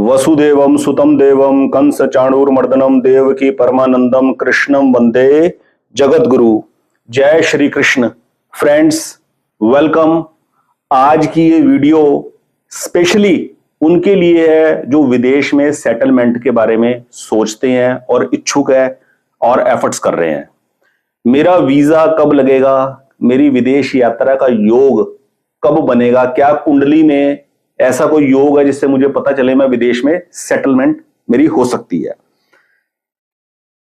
वसुदेवम सुतम देवम कंस चाणूरमर्दनम देवकी परमानंदम कृष्णम वंदे जगत गुरु। जय Shri Krishna. Friends, welcome. आज की ये वीडियो स्पेशली उनके लिए है जो विदेश में सेटलमेंट के बारे में सोचते हैं और इच्छुक है और एफर्ट्स कर रहे हैं। मेरा वीजा कब लगेगा, मेरी विदेश यात्रा का योग कब बनेगा, क्या कुंडली में ऐसा कोई योग है जिससे मुझे पता चले मैं विदेश में सेटलमेंट मेरी हो सकती है।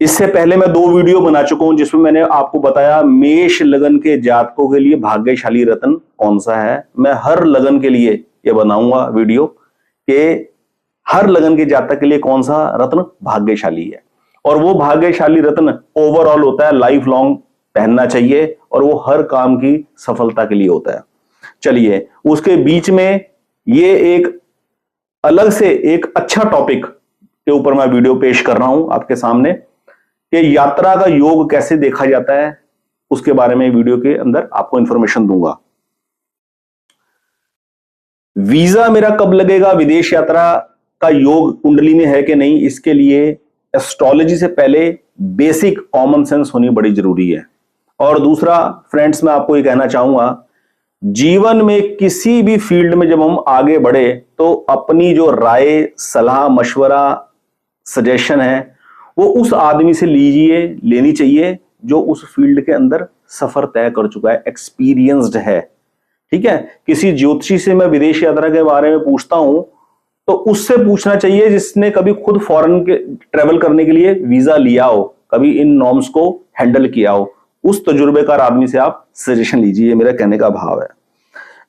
इससे पहले मैं 2 वीडियो बना चुका हूं जिसमें मैंने आपको बताया मेष लगन के जातकों के लिए भाग्यशाली रत्न कौन सा है। मैं हर लगन के लिए ये बनाऊंगा वीडियो कि हर लगन के जातक के लिए कौन सा रत्न भाग्यशाली है, और वो भाग्यशाली रत्न ओवरऑल होता है, लाइफ लॉन्ग पहनना चाहिए और वो हर काम की सफलता के लिए होता है। चलिए, उसके बीच में ये एक अलग से एक अच्छा टॉपिक के ऊपर मैं वीडियो पेश कर रहा हूं आपके सामने कि यात्रा का योग कैसे देखा जाता है, उसके बारे में वीडियो के अंदर आपको इंफॉर्मेशन दूंगा। वीजा मेरा कब लगेगा, विदेश यात्रा का योग कुंडली में है कि नहीं, इसके लिए एस्ट्रोलॉजी से पहले बेसिक कॉमन सेंस होनी बड़ी जरूरी है। और दूसरा फ्रेंड्स, मैं आपको ये कहना चाहूंगा, जीवन में किसी भी फील्ड में जब हम आगे बढ़े तो अपनी जो राय, सलाह, मशवरा, सजेशन है वो उस आदमी से लेनी चाहिए जो उस फील्ड के अंदर सफर तय कर चुका है, एक्सपीरियंस्ड है। ठीक है, किसी ज्योतिषी से मैं विदेश यात्रा के बारे में पूछता हूं तो उससे पूछना चाहिए जिसने कभी खुद फॉरेन के ट्रेवल करने के लिए वीजा लिया हो, कभी इन नॉर्म्स को हैंडल किया हो, उस तजुर्बेकार आदमी से आप सजेशन लीजिए। ये मेरा कहने का भाव है।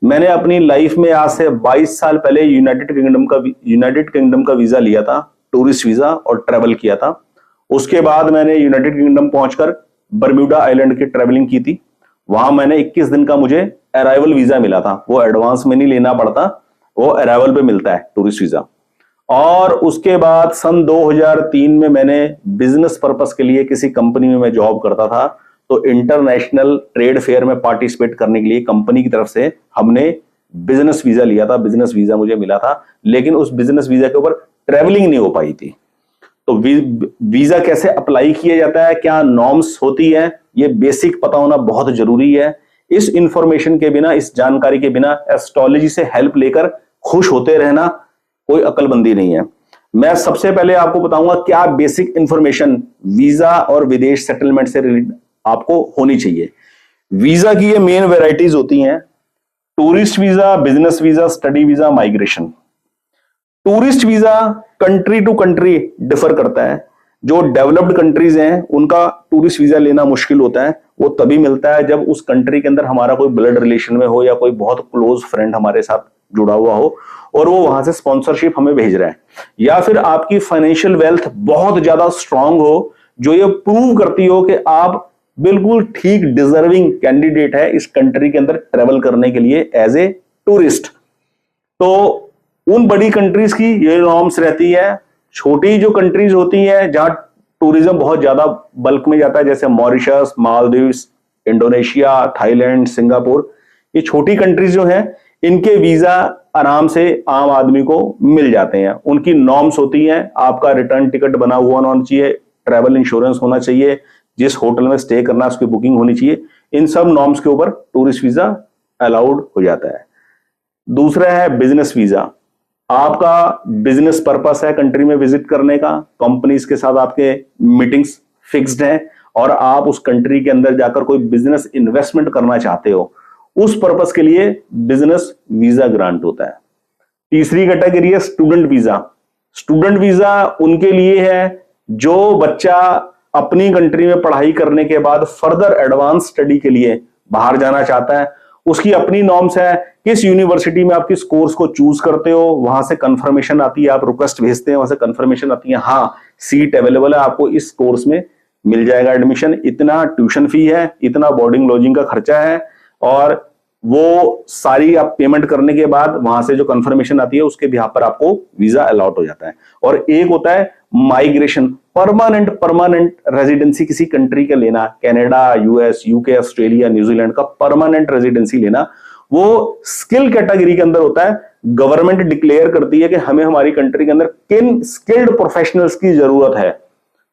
मैंने अपनी लाइफ में आज से 22 साल पहले यूनाइटेड किंगडम का वीजा लिया था, टूरिस्ट वीजा, और ट्रेवल किया था। उसके बाद मैंने यूनाइटेड किंगडम पहुंचकर बरम्यूडा आइलैंड की ट्रेवलिंग की थी। वहां मैंने 21 दिन का मुझे अराइवल वीजा मिला था, वो एडवांस में नहीं लेना पड़ता, वो अराइवल पे मिलता है टूरिस्ट वीजा। और उसके बाद सन 2003 में मैंने बिजनेस पर्पस के लिए किसी कंपनी में मैं जॉब करता था, तो इंटरनेशनल ट्रेड फेयर में पार्टिसिपेट करने के लिए कंपनी की तरफ से हमने बिजनेस वीजा लिया था। बिजनेस वीजा मुझे मिला था, लेकिन उस बिजनेस वीजा के ऊपर ट्रेवलिंग नहीं हो पाई थी। तो वीजा कैसे अप्लाई किया जाता है, क्या नॉर्म्स होती है, ये बेसिक पता होना बहुत जरूरी है। इस इंफॉर्मेशन के बिना, इस जानकारी के बिना एस्ट्रोलॉजी से हेल्प लेकर खुश होते रहना कोई अक्लमंदी नहीं है। मैं सबसे पहले आपको बताऊंगा क्या बेसिक इंफॉर्मेशन वीजा और विदेश सेटलमेंट से रिलेटेड आपको होनी चाहिए। वीजा की ये मेन वेराइटीज होती हैं: tourist visa, business visa, study visa, migration. Tourist visa country to country differ करता है। जो डेवलप्ड कंट्रीज हैं उनका टूरिस्ट वीजा लेना मुश्किल होता है। वो तभी मिलता है जब उस कंट्री के अंदर हमारा कोई ब्लड रिलेशन में हो या कोई बहुत क्लोज फ्रेंड हमारे साथ जुड़ा हुआ हो और वो वहां से स्पॉन्सरशिप हमें भेज रहा है, या फिर आपकी फाइनेंशियल वेल्थ बहुत ज्यादा स्ट्रांग हो जो ये प्रूव करती हो कि आप बिल्कुल ठीक डिजर्विंग कैंडिडेट है इस कंट्री के अंदर ट्रेवल करने के लिए एज ए टूरिस्ट। तो उन बड़ी कंट्रीज की ये नॉर्म्स रहती है। छोटी जो कंट्रीज होती हैं जहां टूरिज्म बहुत ज्यादा बल्क में जाता है, जैसे Mauritius, Maldives, Indonesia, Thailand, Singapore, ये छोटी कंट्रीज जो हैं इनके वीजा आराम से आम आदमी को मिल जाते हैं। उनकी नॉर्म्स होती हैं, आपका रिटर्न टिकट बना हुआ होना चाहिए, ट्रैवल इंश्योरेंस होना चाहिए, जिस होटल में स्टे करना है उसकी बुकिंग होनी चाहिए। इन सब नॉर्म्स के ऊपर टूरिस्ट वीजा अलाउड हो जाता है। दूसरा है बिजनेस वीजा। आपका बिजनेस पर्पस है कंट्री में विजिट करने का, कंपनीज के साथ आपके मीटिंग्स फिक्स्ड हैं और आप उस कंट्री के अंदर जाकर कोई बिजनेस इन्वेस्टमेंट करना चाहते हो, उस पर्पस के लिए बिजनेस वीजा ग्रांट होता है। तीसरी कैटेगरी है स्टूडेंट वीजा। स्टूडेंट वीजा उनके लिए है जो बच्चा अपनी कंट्री में पढ़ाई करने के बाद फर्दर एडवांस स्टडी के लिए बाहर जाना चाहता है। उसकी अपनी नॉर्म्स है, किस यूनिवर्सिटी में आप किस कोर्स को चूज करते हो, वहां से कंफर्मेशन आती है, आप रिक्वेस्ट भेजते हैं, वहां से कंफर्मेशन आती है, हाँ सीट अवेलेबल है, आपको इस कोर्स में मिल जाएगा एडमिशन, इतना ट्यूशन फी है, इतना बोर्डिंग लॉजिंग का खर्चा है, और वो सारी आप पेमेंट करने के बाद वहां से जो कंफर्मेशन आती है उसके बिहाफ पर आपको वीजा अलॉट हो जाता है। और एक होता है माइग्रेशन, परमानेंट रेजिडेंसी किसी कंट्री का लेना, Canada, US, UK, Australia, New Zealand का परमानेंट रेजिडेंसी लेना। वो स्किल कैटेगरी के अंदर होता है। गवर्नमेंट डिक्लेयर करती है कि हमें हमारी कंट्री के अंदर किन स्किल्ड प्रोफेशनल्स की जरूरत है।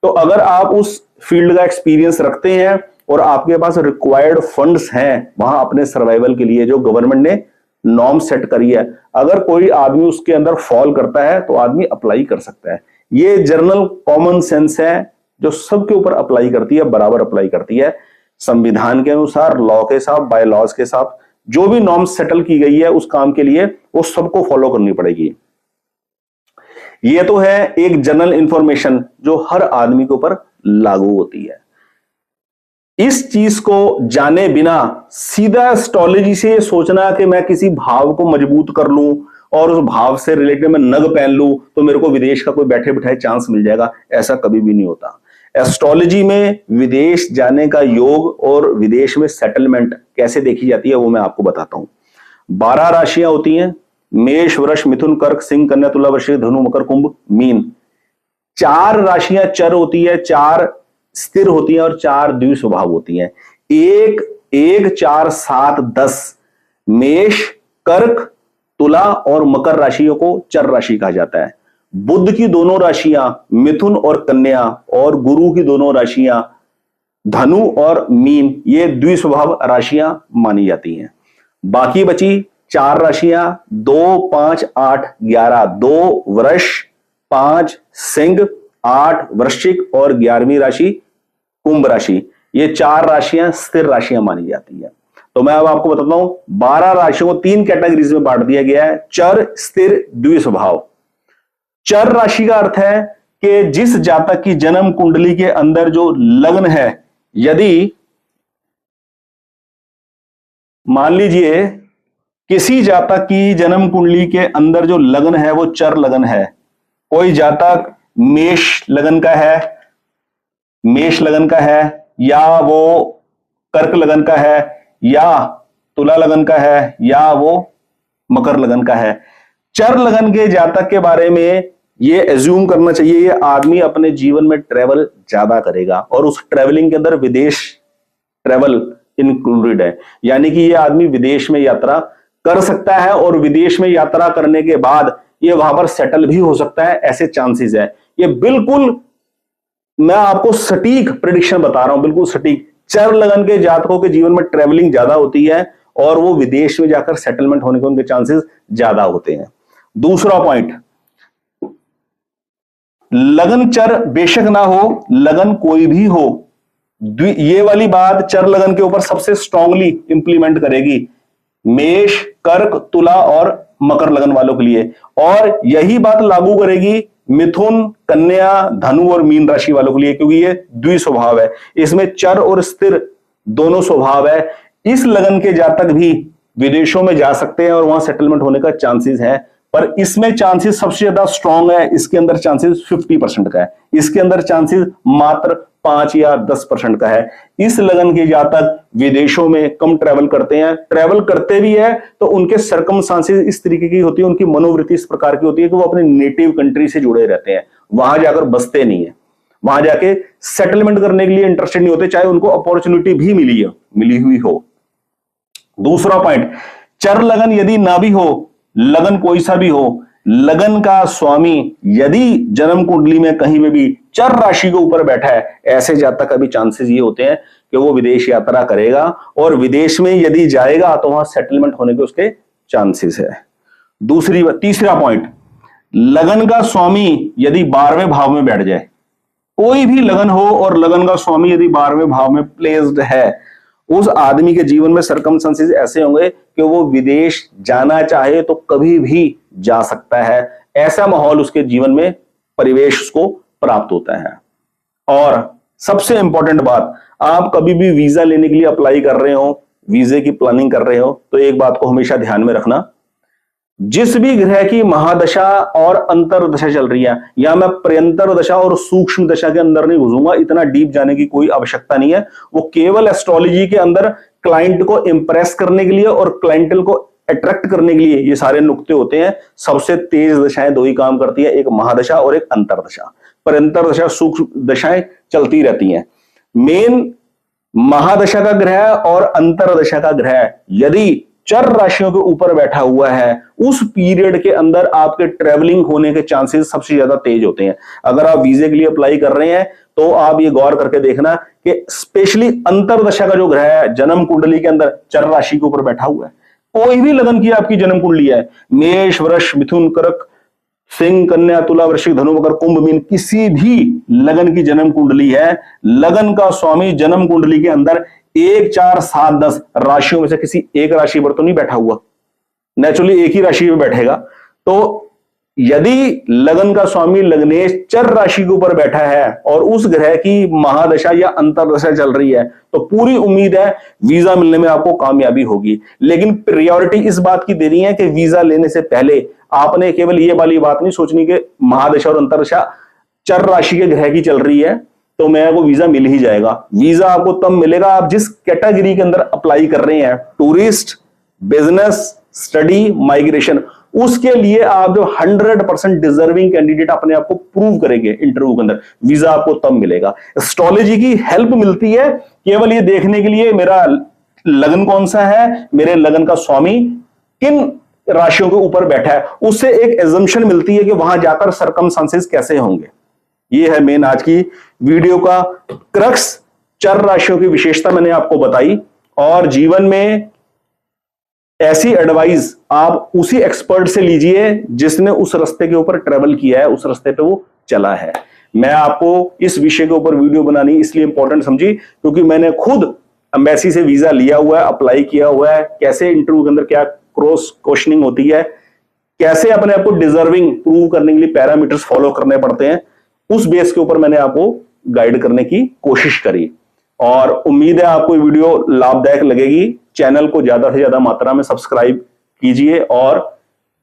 तो अगर आप उस फील्ड का एक्सपीरियंस रखते हैं और आपके पास रिक्वायर्ड फंड्स हैं वहां अपने सर्वाइवल के लिए, जो गवर्नमेंट ने नॉर्म सेट करी है, अगर कोई आदमी उसके अंदर फॉल करता है तो आदमी अप्लाई कर सकता है। ये जनरल कॉमन सेंस है जो सबके ऊपर अप्लाई करती है, बराबर अप्लाई करती है। संविधान के अनुसार, लॉ के साथ, बाय लॉज के साथ जो भी नॉर्म सेटल की गई है उस काम के लिए, वो सबको फॉलो करनी पड़ेगी। ये तो है एक जनरल इंफॉर्मेशन जो हर आदमी के ऊपर लागू होती है। इस चीज को जाने बिना सीधा एस्ट्रोलॉजी से सोचना कि मैं किसी भाव को मजबूत कर लूं और उस भाव से रिलेटेड मैं नग पहन लूं तो मेरे को विदेश का कोई बैठे बिठाए चांस मिल जाएगा, ऐसा कभी भी नहीं होता। एस्ट्रोलॉजी में विदेश जाने का योग और विदेश में सेटलमेंट कैसे देखी जाती है वो मैं आपको बताता हूं। 12 राशियां होती हैं, मेष, वृष, मिथुन, कर्क, सिंह, कन्या, तुला, वृश्चिक, धनु, मकर, कुंभ, मीन। 4 राशियां चर होती है, 4 स्थिर होती हैं और 4 द्विस्वभाव होती हैं। 1, 4, 7, 10 मेष, कर्क, तुला और मकर राशियों को चर राशि कहा जाता है। बुध की दोनों राशियां मिथुन और कन्या और गुरु की दोनों राशियां धनु और मीन, ये द्विस्वभाव राशियां मानी जाती हैं। बाकी बची 4 राशियां 2, 5, 8, 11, 2 वृष, 5 सिंह, 8 वृश्चिक और 11वीं राशि कुंभ राशि। ये 4 राशियां स्थिर राशियां मानी जाती है। तो मैं अब आपको बताता हूं, 12 राशियों को 3 कैटेगरीज में बांट दिया गया है, चर, स्थिर, द्विस्वभाव। चर राशि का अर्थ है कि जिस जातक की जन्म कुंडली के अंदर जो लग्न है, यदि मान लीजिए किसी जातक की जन्म कुंडली के अंदर जो लग्न है वो चर लगन है, कोई जातक मेष लगन का है या वो कर्क लगन का है या तुला लगन का है या वो मकर लगन का है। चर लगन के जातक के बारे में ये एज्यूम करना चाहिए ये आदमी अपने जीवन में ट्रेवल ज्यादा करेगा और उस ट्रेवलिंग के अंदर विदेश ट्रेवल इंक्लूडेड है, यानी कि ये आदमी विदेश में यात्रा कर सकता है और विदेश में यात्रा करने के बाद ये वहां पर सेटल भी हो सकता है, ऐसे चांसेस है। ये बिल्कुल मैं आपको सटीक प्रेडिक्शन बता रहा हूं, बिल्कुल सटीक। चर लगन के जातकों के जीवन में ट्रेवलिंग ज्यादा होती है और वो विदेश में जाकर सेटलमेंट होने के उनके चांसेस ज्यादा होते हैं। दूसरा पॉइंट, लगन चर बेशक ना हो, लगन कोई भी हो, ये वाली बात चर लगन के ऊपर सबसे स्ट्रांगली इंप्लीमेंट करेगी मेष, कर्क, तुला और मकर लगन वालों के लिए, और यही बात लागू करेगी मिथुन, कन्या, धनु और मीन राशि वालों के लिए, क्योंकि ये द्विस्वभाव है, इसमें चर और स्थिर दोनों स्वभाव है। इस लगन के जातक भी विदेशों में जा सकते हैं और वहां सेटलमेंट होने का चांसेस है, पर इसमें चांसेस सबसे ज्यादा स्ट्रांग है, इसके अंदर चांसेस 50% का है, इसके अंदर चांसेस मात्र 5 या 10% का है। इस लगन के जातक विदेशों में कम ट्रैवल करते हैं, ट्रैवल करते भी है तो उनके सर्कमस्टांसेस इस तरीके की होती है, उनकी मनोवृत्ति इस प्रकार की होती है कि वो अपने नेटिव कंट्री से जुड़े रहते हैं, वहां जाकर बसते नहीं है, वहां जाके सेटलमेंट करने के लिए इंटरेस्टेड नहीं होते, चाहे उनको अपॉर्चुनिटी भी मिली हुई हो। दूसरा पॉइंट, चर लगन यदि ना भी हो, लगन कोई सा भी हो, लगन का स्वामी यदि जन्म कुंडली में कहीं में भी चर राशि के ऊपर बैठा है, ऐसे जातक का भी चांसेस ये होते हैं कि वो विदेश यात्रा करेगा और विदेश में यदि जाएगा तो वहां सेटलमेंट होने के उसके चांसेस है। तीसरा पॉइंट, लगन का स्वामी यदि 12वें भाव में बैठ जाए, कोई भी लगन हो और लगन का स्वामी यदि 12वें भाव में प्लेस्ड है, उस आदमी के जीवन में सर्कमस्टेंसेस ऐसे होंगे कि वो विदेश जाना चाहे तो कभी भी जा सकता है, ऐसा माहौल उसके जीवन में परिवेश उसको प्राप्त होता है। और सबसे इंपॉर्टेंट बात, आप कभी भी वीजा लेने के लिए अप्लाई कर रहे हो, वीजे की प्लानिंग कर रहे हो, तो एक बात को हमेशा ध्यान में रखना, जिस भी ग्रह की महादशा और अंतरदशा चल रही है, या मैं प्रयंतर दशा और सूक्ष्म दशा के अंदर नहीं घुसूंगा, इतना डीप जाने की कोई आवश्यकता नहीं है, वो केवल एस्ट्रोलॉजी के अंदर क्लाइंट को इंप्रेस करने के लिए और क्लाइंटल को अट्रैक्ट करने के लिए ये सारे नुक्ते होते हैं। सबसे तेज दशाएं 2 ही काम करती है, एक महादशा और एक अंतरदशा। प्रयंतर दशा, सूक्ष्म दशाएं चलती रहती हैं। मेन महादशा का ग्रह और अंतरदशा का ग्रह यदि चर राशियों के ऊपर बैठा हुआ है, उस पीरियड के अंदर आपके ट्रेवलिंग होने के चांसेस सबसे ज्यादा तेज होते हैं। अगर आप वीजे के लिए अप्लाई कर रहे हैं तो आप ये गौर करके देखना कि स्पेशली अंतरदशा का जो ग्रह है जन्म कुंडली के अंदर चर राशि के ऊपर बैठा हुआ है। कोई भी लगन की आपकी जन्म कुंडली है, मेष, वृष, मिथुन, कर्क, सिंह, कन्या, तुला, वृश्चिक, धनु, मकर, कुंभ, मीन, किसी भी लगन की जन्म कुंडली है, लगन का स्वामी जन्म कुंडली के अंदर 1, 4, 7, 10 राशियों में से किसी एक राशि पर तो नहीं बैठा हुआ, नेचुरली एक ही राशि में बैठेगा। तो यदि लगन का स्वामी लग्नेश चर राशि के ऊपर बैठा है और उस ग्रह की महादशा या अंतरदशा चल रही है तो पूरी उम्मीद है वीजा मिलने में आपको कामयाबी होगी। लेकिन प्रायोरिटी इस बात की देनी है कि वीजा लेने से पहले आपने केवल ये वाली बात नहीं सोचनी कि महादशा और अंतरदशा चर राशि के ग्रह की चल रही है तो मेरे को वीजा मिल ही जाएगा। वीजा आपको तब मिलेगा आप जिस कैटेगरी के अंदर अप्लाई कर रहे हैं, टूरिस्ट, बिजनेस, स्टडी, माइग्रेशन, उसके लिए आप जो 100% डिजर्विंग कैंडिडेट अपने आप को प्रूव करेंगे इंटरव्यू के अंदर, वीजा आपको तब मिलेगा। एस्ट्रोलॉजी की हेल्प मिलती है केवल ये देखने के लिए मेरा लगन कौन सा है, मेरे लगन का स्वामी किन राशियों के ऊपर बैठा है, उससे एक एजम्पशन मिलती है कि वहां जाकर सर्कमस्टांसेस कैसे होंगे। ये है मेन आज की वीडियो का क्रक्स। चर राशियों की विशेषता मैंने आपको बताई और जीवन में ऐसी एडवाइस आप उसी एक्सपर्ट से लीजिए जिसने उस रास्ते के ऊपर ट्रेवल किया है, उस रास्ते पे वो चला है। मैं आपको इस विषय के ऊपर वीडियो बनानी इसलिए इंपॉर्टेंट समझी क्योंकि मैंने खुद एम्बेसी से वीजा लिया हुआ है, अप्लाई किया हुआ है, कैसे इंटरव्यू के अंदर क्या क्रॉस क्वेश्चनिंग होती है, कैसे अपने आपको डिजर्विंग प्रूव करने के लिए पैरामीटर्स फॉलो करने पड़ते हैं, उस बेस के ऊपर मैंने आपको गाइड करने की कोशिश करी और उम्मीद है आपको ये वीडियो लाभदायक लगेगी। चैनल को ज्यादा से ज्यादा मात्रा में सब्सक्राइब कीजिए और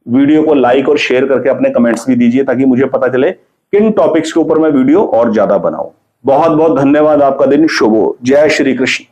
वीडियो को लाइक और शेयर करके अपने कमेंट्स भी दीजिए ताकि मुझे पता चले किन टॉपिक्स के ऊपर मैं वीडियो और ज्यादा बनाऊं। बहुत बहुत धन्यवाद। आपका दिन शुभ हो। जय श्री कृष्ण।